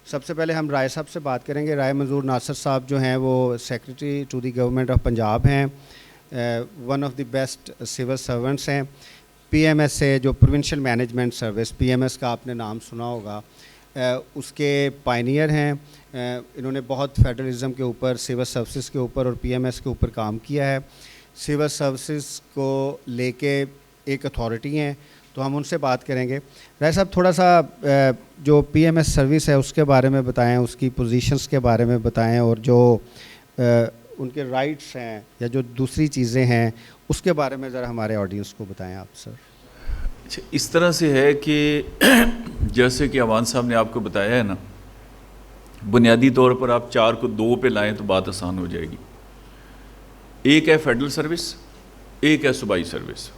سب سے پہلے ہم رائے صاحب سے بات کریں گے. رائے منظور ناصر صاحب جو ہیں وہ secretary to the government of Punjab ہیں, one of the best civil servants ہیں. پی ایم ایس سے جو پروونشل مینجمنٹ سروس, پی ایم ایس کا آپ نے نام سنا ہوگا, اس کے پائنیئر ہیں. انہوں نے بہت فیڈرلزم کے اوپر, سول سروسز کے اوپر اور پی ایم ایس کے اوپر کام کیا ہے. سول سروسز کو لے کے ایک اتھارٹی ہیں, تو ہم ان سے بات کریں گے. رائے صاحب تھوڑا سا جو پی ایم ایس سروس ہے اس کے بارے میں بتائیں, اس کی پوزیشنز کے بارے میں بتائیں, اور جو ان کے رائٹس ہیں یا جو دوسری چیزیں ہیں اس کے بارے میں ذرا ہمارے آڈینس کو بتائیں آپ سر. اچھا, اس طرح سے ہے کہ جیسے کہ عوان صاحب نے آپ کو بتایا ہے نا, بنیادی طور پر آپ 4 کو 2 پہ لائیں تو بات آسان ہو جائے گی. ایک ہے فیڈرل سروس, ایک ہے صوبائی سروس.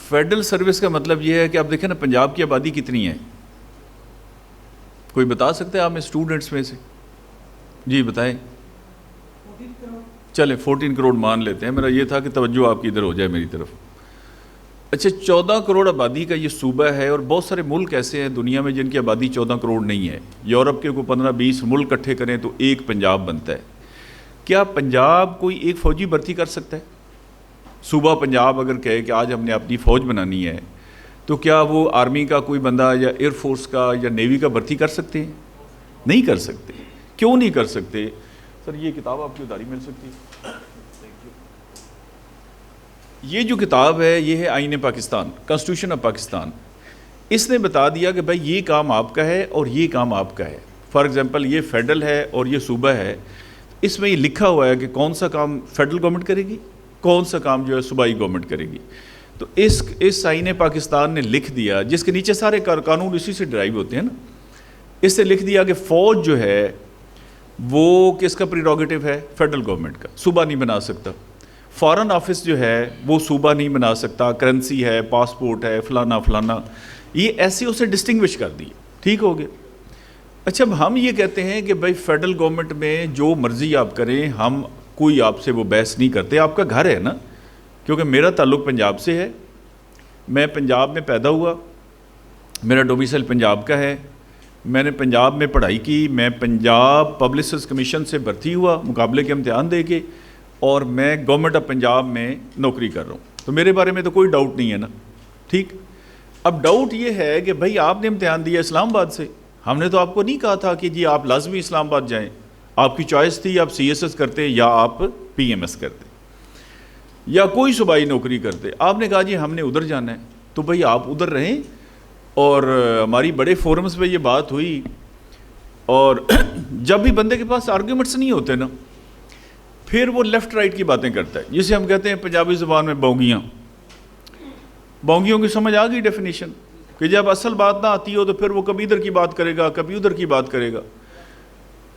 فیڈرل سروس کا مطلب یہ ہے کہ آپ دیکھیں نا پنجاب کی آبادی کتنی ہے, کوئی بتا سکتے ہیں آپ میں اسٹوڈنٹس میں سے؟ جی بتائیں. چلیں 14 کروڑ مان لیتے ہیں, میرا یہ تھا کہ توجہ آپ کی ادھر ہو جائے میری طرف. اچھا 14 کروڑ آبادی کا یہ صوبہ ہے, اور بہت سارے ملک ایسے ہیں دنیا میں جن کی آبادی 14 کروڑ نہیں ہے. یورپ کے کوئی 15-20 ملک اکٹھے کریں تو ایک پنجاب بنتا ہے. کیا پنجاب کوئی ایک فوجی بھرتی کر سکتا ہے؟ صوبہ پنجاب اگر کہے کہ آج ہم نے اپنی فوج بنانی ہے, تو کیا وہ آرمی کا کوئی بندہ یا ایئر فورس کا یا نیوی کا بھرتی کر سکتے ہیں؟ نہیں کر سکتے. کیوں نہیں کر سکتے؟ سر یہ کتاب آپ کی ادھاری مل سکتی ہے. یہ جو کتاب ہے یہ ہے آئین پاکستان, کانسٹیٹیوشن آف پاکستان. اس نے بتا دیا کہ بھائی یہ کام آپ کا ہے اور یہ کام آپ کا ہے. فار ایگزامپل یہ فیڈرل ہے اور یہ صوبہ ہے, اس میں یہ لکھا ہوا ہے کہ کون سا کام فیڈرل گورنمنٹ کرے گی, کون سا کام جو ہے صوبائی گورنمنٹ کرے گی. تو اس آئین پاکستان نے لکھ دیا, جس کے نیچے سارے قانون اسی سے ڈرائیو ہوتے ہیں نا, اس سے لکھ دیا کہ فوج جو ہے وہ کس کا پریروگیٹو ہے؟ فیڈرل گورنمنٹ کا. صوبہ نہیں بنا سکتا. فارن آفس جو ہے وہ صوبہ نہیں بنا سکتا. کرنسی ہے, پاسپورٹ ہے, فلانا فلانا, یہ ایسے اسے ڈسٹنگوش کر دی. ٹھیک ہو گیا. اچھا اب ہم یہ کہتے ہیں کہ بھائی فیڈرل گورنمنٹ میں جو مرضی آپ کریں, ہم کوئی آپ سے وہ بحث نہیں کرتے. آپ کا گھر ہے نا, کیونکہ میرا تعلق پنجاب سے ہے, میں پنجاب میں پیدا ہوا, میرا ڈومیسائل پنجاب کا ہے, میں نے پنجاب میں پڑھائی کی, میں پنجاب پبلک سروس کمیشن سے بھرتی ہوا مقابلے کے امتحان دے کے, اور میں گورنمنٹ آف پنجاب میں نوکری کر رہا ہوں. تو میرے بارے میں تو کوئی ڈاؤٹ نہیں ہے نا. ٹھیک. اب ڈاؤٹ یہ ہے کہ بھائی آپ نے امتحان دیا اسلام آباد سے, ہم نے تو آپ کو نہیں کہا تھا کہ جی آپ لازمی اسلام آباد جائیں. آپ کی چوائس تھی, آپ سی ایس ایس کرتے یا آپ پی ایم ایس کرتے یا کوئی صوبائی نوکری کرتے. آپ نے کہا جی ہم نے ادھر جانا ہے, تو بھائی آپ ادھر رہیں. اور ہماری بڑے فورمز پہ یہ بات ہوئی, اور جب بھی بندے کے پاس آرگیومنٹس نہیں ہوتے نا, پھر وہ لیفٹ رائٹ کی باتیں کرتا ہے, جسے ہم کہتے ہیں پنجابی زبان میں بونگیاں. بونگیوں کی سمجھ آ گئی ڈیفینیشن, کہ جب اصل بات نہ آتی ہو تو پھر وہ کبھی ادھر کی بات کرے گا, کبھی ادھر کی بات کرے گا.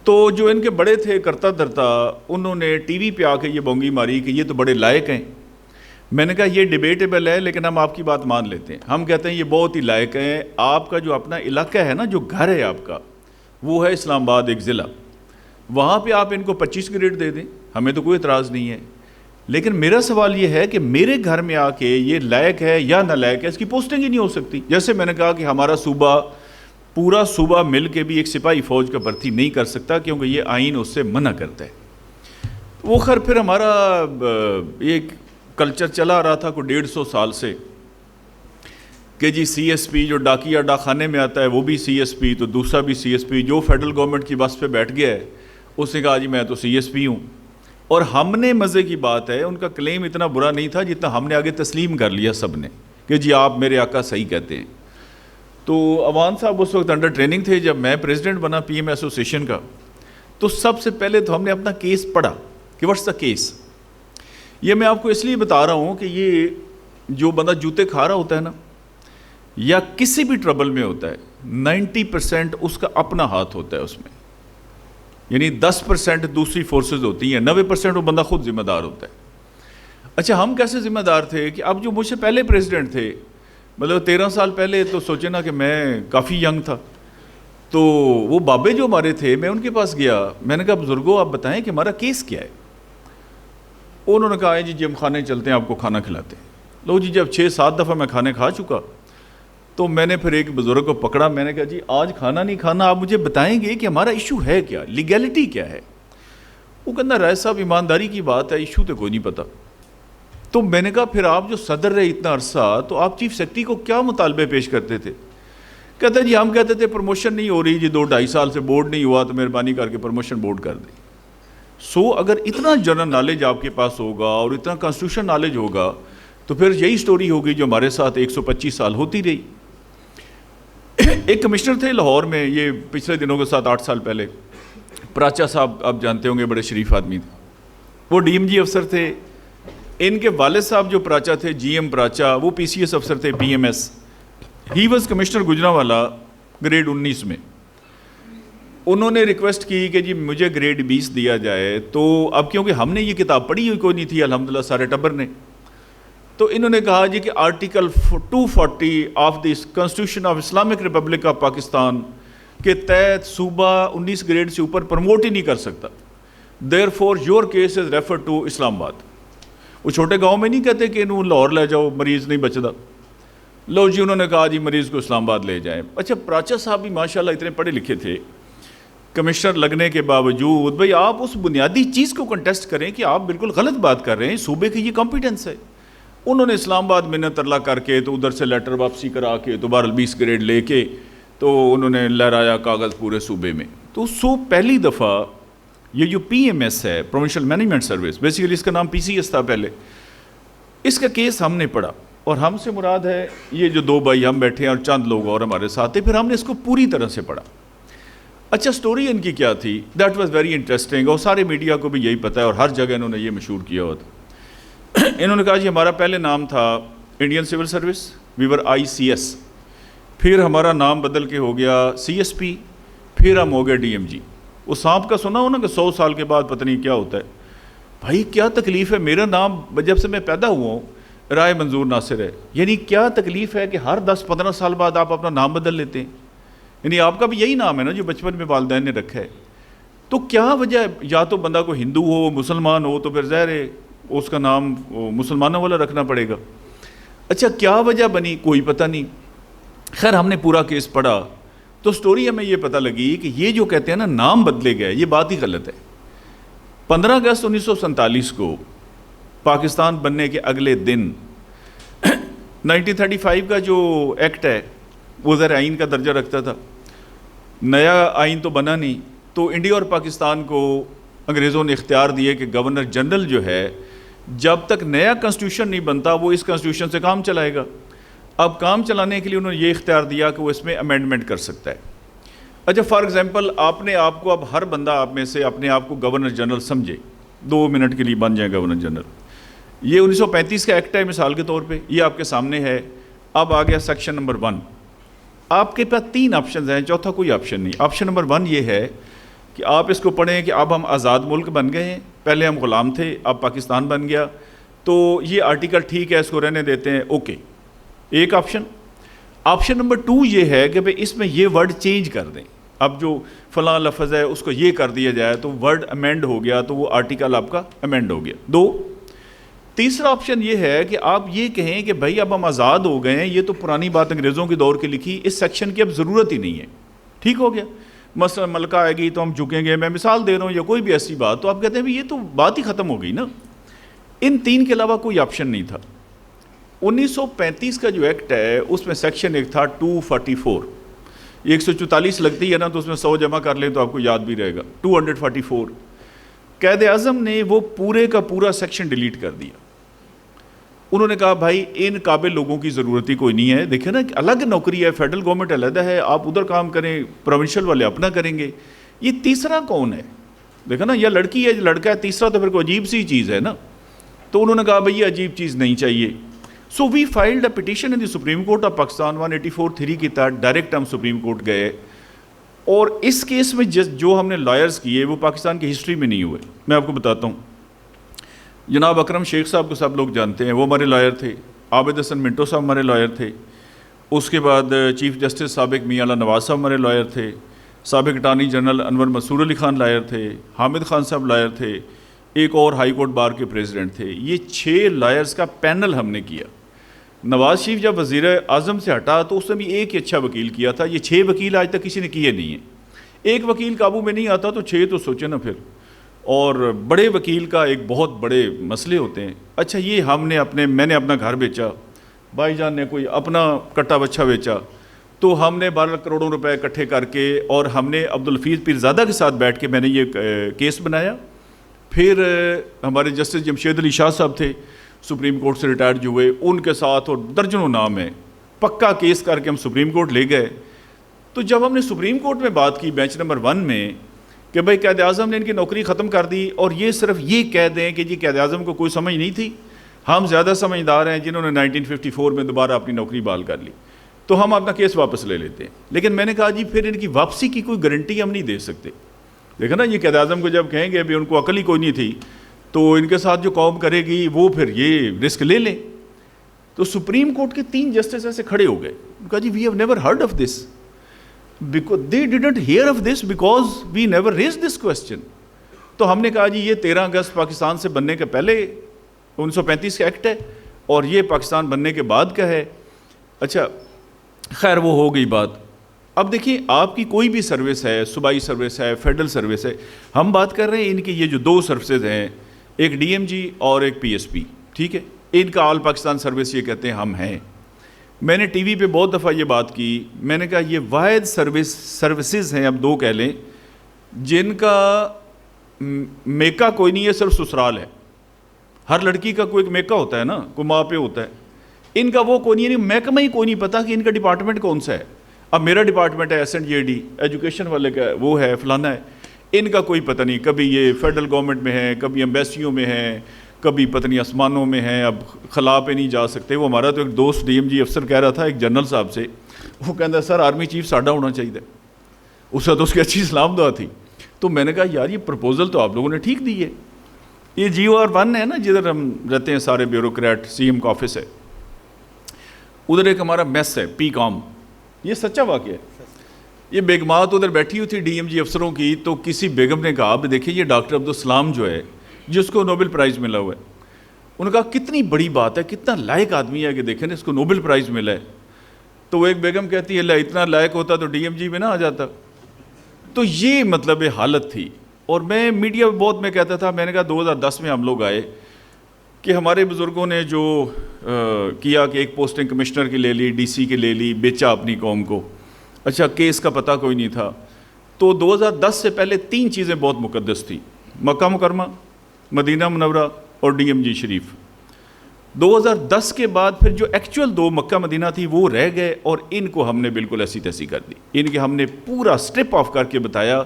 تو جو ان کے بڑے تھے کرتا دھرتا, انہوں نے ٹی وی پہ آ کے یہ بونگی ماری کہ یہ تو بڑے لائق ہیں. میں نے کہا یہ ڈیبیٹیبل ہے, لیکن ہم آپ کی بات مان لیتے ہیں. ہم کہتے ہیں یہ بہت ہی لائق ہیں. آپ کا جو اپنا علاقہ ہے نا, جو گھر ہے آپ کا, وہ ہے اسلام آباد ایک ضلع. وہاں پہ آپ ان کو 25 گریڈ دے دیں, ہمیں تو کوئی اعتراض نہیں ہے. لیکن میرا سوال یہ ہے کہ میرے گھر میں آ کے یہ لائق ہے یا نالائق ہے, اس کی پوسٹنگ ہی نہیں ہو سکتی. جیسے میں نے کہا کہ ہمارا صوبہ, پورا صوبہ مل کے بھی ایک سپاہی فوج کا بھرتی نہیں کر سکتا, کیونکہ یہ آئین اس سے منع کرتا ہے. وہ خیر پھر ہمارا ایک کلچر چلا آ رہا تھا کوئی 150 سال سے, کہ جی سی ایس پی جو ڈاکیا ڈاکخانے میں آتا ہے وہ بھی سی ایس پی, تو دوسرا بھی سی ایس پی. جو فیڈرل گورنمنٹ کی بس پہ بیٹھ گیا ہے اس نے کہا جی میں تو سی ایس پی ہوں. اور ہم نے, مزے کی بات ہے, ان کا کلیم اتنا برا نہیں تھا جتنا ہم نے آگے تسلیم کر لیا سب نے, کہ جی آپ میرے آقا صحیح کہتے ہیں. تو عوان صاحب اس وقت انڈر ٹریننگ تھے. جب میں پریزیڈنٹ بنا پی ایم ایسوسیشن کا, تو سب سے پہلے تو ہم نے اپنا کیس پڑھا کہ واٹس دا کیس. یہ میں آپ کو اس لیے بتا رہا ہوں کہ یہ جو بندہ جوتے کھا رہا ہوتا ہے نا, یا کسی بھی ٹربل میں ہوتا ہے, 90% اس کا اپنا ہاتھ ہوتا ہے اس میں, یعنی 10% دوسری فورسز ہوتی ہیں, 90% وہ بندہ خود ذمہ دار ہوتا ہے. اچھا ہم کیسے ذمہ دار تھے کہ اب جو مجھ سے پہلے پریزیڈنٹ تھے, مطلب 13 سال پہلے, تو سوچے نا کہ میں کافی ینگ تھا, تو وہ بابے جو ہمارے تھے میں ان کے پاس گیا, میں نے کہا بزرگوں آپ بتائیں کہ ہمارا کیس کیا ہے. انہوں نے کہا جی ہم کھانے چلتے ہیں, آپ کو کھانا کھلاتے ہیں. لو جی جب 6-7 دفعہ میں کھانے کھا چکا تو میں نے پھر ایک بزرگ کو پکڑا, میں نے کہا جی آج کھانا نہیں کھانا, آپ مجھے بتائیں گے کہ ہمارا ایشو ہے کیا, لیگیلٹی کیا ہے. وہ کہنا رائے صاحب ایمانداری کی بات ہے, ایشو تو کوئی نہیں پتہ. تو میں نے کہا پھر آپ جو صدر رہے اتنا عرصہ تو آپ چیف سیکرٹری کو کیا مطالبے پیش کرتے تھے؟ کہتا ہے جی ہم کہتے تھے پروموشن نہیں ہو رہی جی, 2-2.5 سال سے بورڈ نہیں ہوا تو مہربانی کر کے پروموشن بورڈ کر دیں. اگر اتنا جنرل نالج آپ کے پاس ہوگا اور اتنا کانسٹیٹیوشن نالج ہوگا تو پھر یہی سٹوری ہوگی جو ہمارے ساتھ 125 سال ہوتی رہی. ایک کمشنر تھے لاہور میں, یہ پچھلے دنوں کے ساتھ 8 سال پہلے, پراچا صاحب آپ جانتے ہوں گے, بڑے شریف آدمی تھے. وہ ڈی ایم جی افسر تھے. ان کے والد صاحب جو پراچا تھے, جی ایم پراچا, وہ پی سی ایس افسر تھے, P M S. He was commissioner Gujranwala grade 19 میں. انہوں نے ریکویسٹ کی کہ جی مجھے گریڈ 20 دیا جائے. تو اب کیونکہ ہم نے یہ کتاب پڑھی ہوئی کوئی نہیں تھی الحمدللہ سارے ٹبر نے, تو انہوں نے کہا جی کہ article 240 of the constitution of Islamic republic of Pakistan کے تحت صوبہ 19 گریڈ سے اوپر پروموٹ ہی نہیں کر سکتا. Therefore your case is refer to Islamabad. وہ چھوٹے گاؤں میں نہیں کہتے کہ انہوں لاہور لے جاؤ مریض نہیں بچتا. لو جی انہوں نے کہا جی مریض کو اسلام آباد لے جائیں. اچھا پراچا صاحب بھی ماشاءاللہ اتنے پڑھے لکھے تھے, کمشنر لگنے کے باوجود بھئی آپ اس بنیادی چیز کو کنٹیسٹ کریں کہ آپ بالکل غلط بات کر رہے ہیں, صوبے کی یہ کمپیٹنس ہے. انہوں نے اسلام آباد منت ترلا کر کے تو ادھر سے لیٹر واپسی کرا کے دوبارہ 20 گریڈ لے کے تو انہوں نے لہرایا کاغذ پورے صوبے میں. تو پہلی دفعہ یہ جو پی ایم ایس ہے, پروونشل مینجمنٹ سروس, بیسیکلی اس کا نام پی سی ایس تھا پہلے, اس کا کیس ہم نے پڑھا. اور ہم سے مراد ہے یہ جو 2 بھائی ہم بیٹھے ہیں اور چند لوگ اور ہمارے ساتھ ہیں, پھر ہم نے اس کو پوری طرح سے پڑھا. اچھا سٹوری ان کی کیا تھی, دیٹ واز ویری انٹرسٹنگ, اور سارے میڈیا کو بھی یہی پتہ ہے اور ہر جگہ انہوں نے یہ مشہور کیا ہوا تھا. انہوں نے کہا جی ہمارا پہلے نام تھا انڈین سول سروس, وی ور آئی سی ایس, پھر ہمارا نام بدل کے ہو گیا سی ایس پی, پھر ہم ہو گئے ڈی ایم جی. وہ سانپ کا سنا ہو نا کہ 100 سال کے بعد پتہ نہیں کیا ہوتا ہے. بھائی کیا تکلیف ہے, میرا نام جب سے میں پیدا ہوا ہوں رائے منظور ناصر ہے, یعنی کیا تکلیف ہے کہ ہر 10-15 سال بعد آپ اپنا نام بدل لیتے ہیں. یعنی آپ کا بھی یہی نام ہے نا جو بچپن میں والدین نے رکھا ہے. تو کیا وجہ ہے, یا تو بندہ کو ہندو ہو مسلمان ہو تو پھر ظاہر ہے اس کا نام مسلمانوں والا رکھنا پڑے گا. اچھا کیا وجہ بنی کوئی پتہ نہیں. خیر ہم نے پورا کیس پڑھا تو سٹوری ہمیں یہ پتہ لگی کہ یہ جو کہتے ہیں نا نام بدلے گئے, یہ بات ہی غلط ہے. 15 اگست 1947 کو پاکستان بننے کے اگلے دن 1935 کا جو ایکٹ ہے وہ زیر آئین کا درجہ رکھتا تھا. نیا آئین تو بنا نہیں, تو انڈیا اور پاکستان کو انگریزوں نے اختیار دیے کہ گورنر جنرل جو ہے جب تک نیا کانسٹیٹیوشن نہیں بنتا وہ اس کانسٹیٹیوشن سے کام چلائے گا. اب کام چلانے کے لیے انہوں نے یہ اختیار دیا کہ وہ اس میں امینڈمنٹ کر سکتا ہے. اچھا فار ایگزامپل آپ نے آپ کو اب ہر بندہ آپ میں سے اپنے آپ کو گورنر جنرل سمجھے, 2 منٹ کے لیے بن جائیں گورنر جنرل. یہ 1935 کا ایکٹ ہے مثال کے طور پہ, یہ آپ کے سامنے ہے. اب آ گیا سیکشن نمبر 1. آپ کے پاس 3 آپشنز ہیں, چوتھا کوئی آپشن نہیں. آپشن نمبر 1 یہ ہے کہ آپ اس کو پڑھیں کہ اب ہم آزاد ملک بن گئے ہیں, پہلے ہم غلام تھے اب پاکستان بن گیا, تو یہ آرٹیکل ٹھیک ہے اس کو رہنے دیتے ہیں, اوکے. ایک آپشن. آپشن نمبر 2 یہ ہے کہ بھئی اس میں یہ ورڈ چینج کر دیں, اب جو فلاں لفظ ہے اس کو یہ کر دیا جائے تو ورڈ امینڈ ہو گیا تو وہ آرٹیکل آپ کا امینڈ ہو گیا. 2. تیسرا آپشن یہ ہے کہ آپ یہ کہیں کہ بھائی اب ہم آزاد ہو گئے ہیں, یہ تو پرانی بات انگریزوں کے دور کی لکھی, اس سیکشن کی اب ضرورت ہی نہیں ہے, ٹھیک ہو گیا. مثلا ملکہ آئے گی تو ہم جھکیں گے, میں مثال دے رہا ہوں, یا کوئی بھی ایسی بات, تو آپ کہتے ہیں یہ تو بات ہی ختم ہو گئی نا. ان 3 کے علاوہ کوئی آپشن نہیں تھا. 1935 کا جو ایکٹ ہے اس میں سیکشن ایک تھا 244, 144 لگتی ہے نا تو اس میں 100 جمع کر لیں تو آپ کو یاد بھی رہے گا. 244. قائد اعظم نے وہ پورے کا پورا سیکشن ڈیلیٹ کر دیا. انہوں نے کہا بھائی ان قابل لوگوں کی ضرورت ہی کوئی نہیں ہے, دیکھیں نا الگ نوکری ہے, فیڈرل گورنمنٹ علیحدہ ہے, آپ ادھر کام کریں, پروونشل والے اپنا کریں گے. یہ تیسرا کون ہے, دیکھا نا, یا لڑکی ہے یا لڑکا ہے, تیسرا تو پھر کوئی عجیب سی چیز ہے نا. تو انہوں نے کہا بھئی یہ عجیب چیز نہیں چاہیے. So we filed a petition in the supreme court of Pakistan 184(3) کی تحت ڈائریکٹ ہم سپریم کورٹ گئے, اور اس کیس میں جو ہم نے لائرز کیے وہ پاکستان کی ہسٹری میں نہیں ہوئے. میں آپ کو بتاتا ہوں. جناب اکرم شیخ صاحب کو سب لوگ جانتے ہیں, وہ ہمارے لائر تھے. عابد حسن منٹو صاحب ہمارے لائر تھے. اس کے بعد چیف جسٹس سابق میاں اللہ نواز صاحب ہمارے لائر تھے. سابق اٹارنی جنرل انور مسرور علی خان لائر تھے, حامد خان صاحب لائر تھے, ایک اور ہائی کورٹ بار کے پریزیڈنٹ تھے. یہ 6 لائرز کا پینل ہم نے کیا. نواز شریف جب وزیر اعظم سے ہٹا تو اس نے بھی ایک ہی اچھا وکیل کیا تھا. یہ 6 وکیل آج تک کسی نے کیے نہیں ہیں. ایک وکیل قابو میں نہیں آتا تو 6 تو سوچے نا پھر. اور بڑے وکیل کا ایک بہت بڑے مسئلے ہوتے ہیں. اچھا یہ میں نے اپنا گھر بیچا, بھائی جان نے کوئی اپنا کٹا بچہ بیچا, تو ہم نے 12 کروڑوں روپے اکٹھے کر کے اور ہم نے عبدالحفیظ پیرزادہ کے ساتھ بیٹھ کے میں نے یہ کیس بنایا. پھر ہمارے جسٹس جمشید علی شاہ صاحب تھے, سپریم کورٹ سے ریٹائرڈ جو ہوئے, ان کے ساتھ اور درجنوں نام ہے, پکا کیس کر کے ہم سپریم کورٹ لے گئے. تو جب ہم نے سپریم کورٹ میں بات کی بینچ نمبر 1 میں کہ بھائی قائد اعظم نے ان کی نوکری ختم کر دی, اور یہ صرف یہ کہہ دیں کہ جی قائد اعظم کو کوئی سمجھ نہیں تھی, ہم زیادہ سمجھدار ہیں جنہوں نے 1954 میں دوبارہ اپنی نوکری بحال کر لی, تو ہم اپنا کیس واپس لے لیتے ہیں. لیکن میں نے کہا جی پھر ان کی واپسی کی کوئی گارنٹی ہم نہیں دے سکتے. دیکھا نا, یہ قائد اعظم کو جب کہیں گے بھی ان کو عقل ہی کوئی نہیں تھی, تو ان کے ساتھ جو قوم کرے گی وہ پھر یہ رسک لے لیں. تو سپریم کورٹ کے 3 جسٹس ایسے کھڑے ہو گئے, کہا جی we have never heard of this, they didn't hear of this because we never raised this question. تو ہم نے کہا جی یہ 13 اگست پاکستان سے بننے کے پہلے 1935 کا ایکٹ ہے, اور یہ پاکستان بننے کے بعد کا ہے. اچھا خیر وہ ہو گئی بات. اب دیکھیں آپ کی کوئی بھی سروس ہے, صوبائی سروس ہے, فیڈرل سروس ہے, ہم بات کر رہے ہیں ان کی یہ جو 2 سروسز ہیں, ایک ڈی ایم جی اور ایک پی ایس پی, ٹھیک ہے, ان کا آل پاکستان سروس یہ کہتے ہیں ہم ہیں. میں نے ٹی وی پہ بہت دفعہ یہ بات کی, میں نے کہا یہ واحد سروسز ہیں, اب 2 کہہ لیں, جن کا میکا کوئی نہیں ہے, صرف سسرال ہے. ہر لڑکی کا کوئی ایک میکا ہوتا ہے نا, کوئی ماں پہ ہوتا ہے, ان کا وہ کوئی نہیں, محکمہ ہی کوئی نہیں پتا کہ ان کا ڈپارٹمنٹ کون سا ہے. اب میرا ڈپارٹمنٹ ہے SNJD, ایجوکیشن والے کا وہ ہے فلانا ہے, ان کا کوئی پتہ نہیں, کبھی یہ فیڈرل گورنمنٹ میں ہے, کبھی ایمبیسیوں میں ہیں, کبھی پتہ نہیں آسمانوں میں ہیں, اب خلا پہ نہیں جا سکتے. وہ ہمارا تو ایک دوست DMG افسر کہہ رہا تھا ایک جنرل صاحب سے, وہ کہتا ہے سر آرمی چیف ساڈا ہونا چاہیے. اس کا تو اس کی اچھی اسلام دعا تھی. تو میں نے کہا یار یہ پرپوزل تو آپ لوگوں نے ٹھیک دی ہے. یہ GOR1 ہے نا جدھر ہم رہتے ہیں سارے بیوروکریٹ, CM کا آفس ہے, ادھر ایک ہمارا میس ہے PCOM, یہ سچا واقعہ ہے. یہ بیگمات ادھر بیٹھی ہوئی تھی DMG افسروں کی, تو کسی بیگم نے کہا اب دیکھیں یہ ڈاکٹر عبدالسلام جو ہے جس کو نوبل پرائز ملا ہوا ہے, انہوں نے کہا کتنی بڑی بات ہے, کتنا لائق آدمی ہے کہ دیکھیں نا اس کو نوبل پرائز ملا ہے. تو وہ ایک بیگم کہتی ہے اللہ اتنا لائق ہوتا تو DMG میں نہ آ جاتا. تو یہ مطلب حالت تھی. اور میں میڈیا بہت میں کہتا تھا, میں نے کہا 2010 میں ہم لوگ آئے کہ ہمارے بزرگوں نے جو کیا کہ ایک پوسٹنگ کمشنر کی لے لی, DC کی لے لی, بیچا اپنی قوم کو. اچھا کیس کا پتہ کوئی نہیں تھا. تو 2010 سے پہلے 3 چیزیں بہت مقدس تھی, مکہ مکرمہ, مدینہ منورہ اور DMG شریف. 2010 کے بعد پھر جو ایکچوئل 2 مکہ مدینہ تھی وہ رہ گئے, اور ان کو ہم نے بالکل ایسی تیسی کر دی. ان کے ہم نے پورا سٹرپ آف کر کے بتایا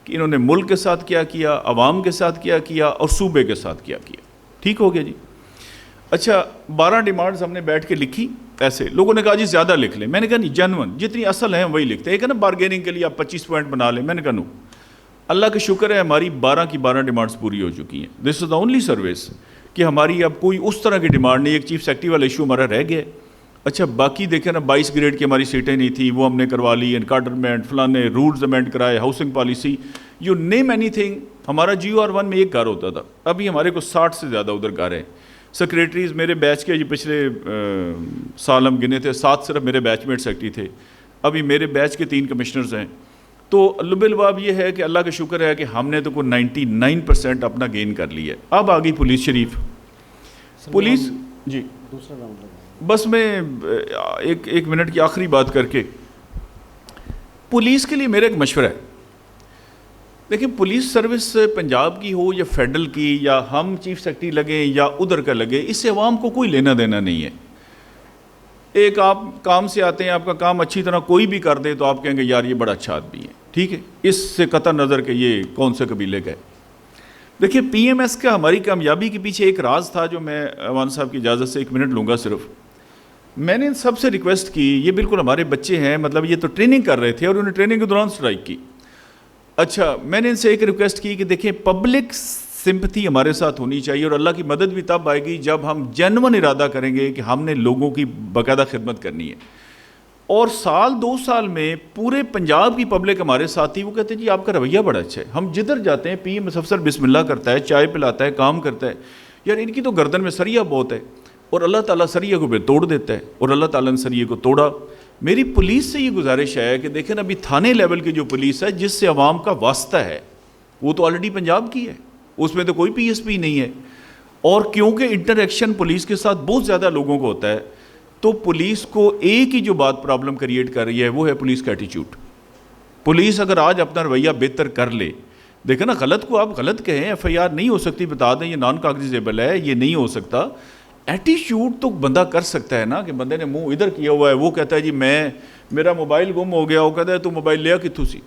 کہ انہوں نے ملک کے ساتھ کیا کیا, عوام کے ساتھ کیا کیا, اور صوبے کے ساتھ کیا کیا. ٹھیک ہو گیا جی. اچھا 12 ڈیمانڈز ہم نے بیٹھ کے لکھی. ایسے لوگوں نے کہا جی زیادہ لکھ لیں. میں نے کہا نہیں, جنون جتنی اصل ہیں وہی لکھتے ہیں. ایک ہے نا بارگیننگ کے لیے آپ 25 پوائنٹ بنا لیں. میں نے کہا نو, اللہ کا شکر ہے ہماری 12 کی 12 ڈیمانڈز پوری ہو چکی ہیں. دس از دا اونلی سروس کہ ہماری اب کوئی اس طرح کی ڈیمانڈ نہیں. ایک چیف سیکرٹری والا ایشو ہمارا رہ گیا. اچھا باقی دیکھیں نا 22 گریڈ کی ہماری سیٹیں نہیں تھیں, وہ ہم نے کروا لی. انکارٹرمنٹ فلانے رولز امینڈ کرائے, housing policy, you name any thing. ہمارا GOR1 میں ایک گھر ہوتا تھا, ابھی ہمارے کو 60 سے زیادہ ادھر گھر ہیں. سیکریٹریز میرے بیچ کے, یہ پچھلے سال ہم گنے تھے 7 صرف میرے بیچ میٹ سیکرٹری تھے. ابھی میرے بیچ کے 3 کمشنرز ہیں. تو لب الباب یہ ہے کہ اللہ کا شکر ہے کہ ہم نے تو کوئی 99% اپنا گین کر لیا ہے. اب آ گئی پولیس شریف. پولیس جی دوسرا راؤنڈ, بس میں ایک منٹ کی آخری بات کر کے, پولیس کے لیے میرا ایک مشورہ ہے. دیکھیں پولیس سروس پنجاب کی ہو یا فیڈرل کی, یا ہم چیف سیکرٹری لگیں یا ادھر کا لگے, اس سے عوام کو کوئی لینا دینا نہیں ہے. ایک آپ کام سے آتے ہیں, آپ کا کام اچھی طرح کوئی بھی کر دے تو آپ کہیں گے یار یہ بڑا اچھا آدمی ہے, ٹھیک ہے, اس سے قطع نظر کہ یہ کون سے قبیلے کا ہے. دیکھیے PMS کا ہماری کامیابی کے پیچھے ایک راز تھا جو میں عوان صاحب کی اجازت سے 1 منٹ لوں گا صرف. میں نے سب سے ریکویسٹ کی, یہ بالکل ہمارے بچے ہیں, مطلب یہ تو ٹریننگ کر رہے تھے اور انہوں نے ٹریننگ کے دوران سٹرائک کی. اچھا میں نے ان سے ایک ریکویسٹ کی کہ دیکھیں پبلک سمپتھی ہمارے ساتھ ہونی چاہیے, اور اللہ کی مدد بھی تب آئے گی جب ہم جنون ارادہ کریں گے کہ ہم نے لوگوں کی باقاعدہ خدمت کرنی ہے. اور سال 2 سال میں پورے پنجاب کی پبلک ہمارے ساتھ تھی. وہ کہتے ہیں جی آپ کا رویہ بڑا اچھا ہے, ہم جدھر جاتے ہیں پی ایم افسر بسم اللہ کرتا ہے, چائے پلاتا ہے, کام کرتا ہے, یار ان کی تو گردن میں سریا بہت ہے, اور اللہ تعالیٰ سریے کو پہ توڑ دیتا ہے, اور اللہ تعالیٰ نے سریے کو توڑا. میری پولیس سے یہ گزارش ہے کہ دیکھیں ابھی تھانے لیول کی جو پولیس ہے جس سے عوام کا واسطہ ہے وہ تو آلریڈی پنجاب کی ہے, اس میں تو کوئی پی ایس پی نہیں ہے. اور کیونکہ انٹریکشن پولیس کے ساتھ بہت زیادہ لوگوں کو ہوتا ہے, تو پولیس کو ایک ہی جو بات پرابلم کریٹ کر رہی ہے وہ ہے پولیس کا ایٹیچیوڈ. پولیس اگر آج اپنا رویہ بہتر کر لے, دیکھیں نا غلط کو آپ غلط کہیں, ایف آئی آر نہیں ہو سکتی, بتا دیں یہ نان کاغذیبل ہے, یہ نہیں ہو سکتا. ایٹیچیوڈ تو بندہ کر سکتا ہے نا, کہ بندے نے منہ ادھر کیا ہوا ہے, وہ کہتا ہے جی میرا موبائل گم ہو گیا, وہ کہتا ہے تو موبائل لیا کتھوں سی,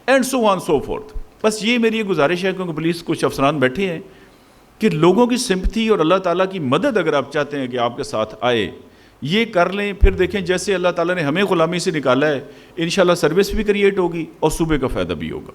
and so on so forth. بس یہ میری گزارش ہے, کیونکہ پولیس کچھ افسران بیٹھے ہیں کہ لوگوں کی سمپتھی اور اللہ تعالیٰ کی مدد اگر آپ چاہتے ہیں کہ آپ کے ساتھ آئے, یہ کر لیں. پھر دیکھیں جیسے اللہ تعالیٰ نے ہمیں غلامی سے نکالا ہے, انشاءاللہ سروس بھی کریٹ ہوگی اور صوبے کا فائدہ بھی ہوگا.